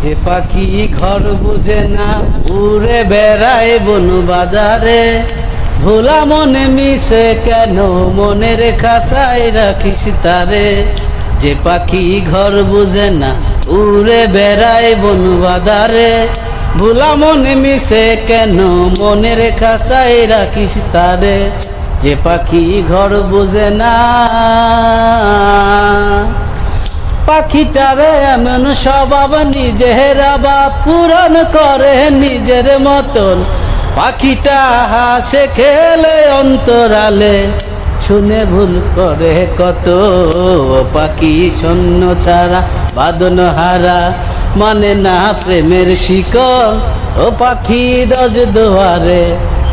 যে পাখি ঘর বুঝে না উড়ে বেড়ায় বন বাজারে, ভোলা মনে মিশে কেন মনের খাসায় রাখিস তারে। যে পাখি ঘর বুঝে না উড়ে বেড়ায় বন বাজারে, ভোলা মনে মিশে কেন মনের খাসায় রাখিস তারে। যে পাখি ঘর বুঝে না, পাখিটারে এমন স্বভাব নিজের আবার পূরণ করে নিজের মতন। পাখিটা হাসে খেলে অন্তরালে, শুনে ভুল করে কত। পাখি শূন্য ছাড়া বাঁধন হারা, মানে না প্রেমের শিকল। ও পাখি দজ দুয়ারে,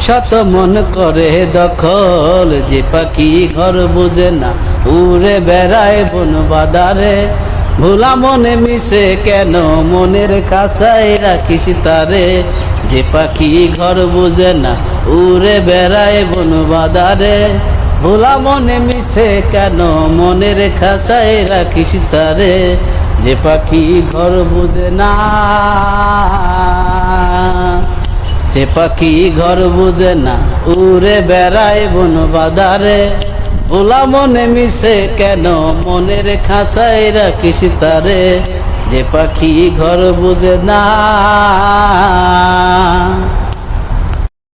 শত মন করে দখল। যে পাখি ঘর বুঝে না উড়ে বেড়ায় বন বাদারে, ভোলা মনে মিশে কেন মনের খাসায় রাখিস তারে। যে পাখি ঘর বুঝে না উড়ে বেড়ায় বন বাদারে, ভোলা মনে মিশে কেন মনের খাসায় রাখিস তারে। যে পাখি ঘর বুঝে না, যে পাখি ঘর বুঝে না উড়ে বেড়ায় বন বাদারে, ভোলা মনে মিশে কেন মনের খাসায় রাখিস তারে। যে পাখি ঘর বুঝে না।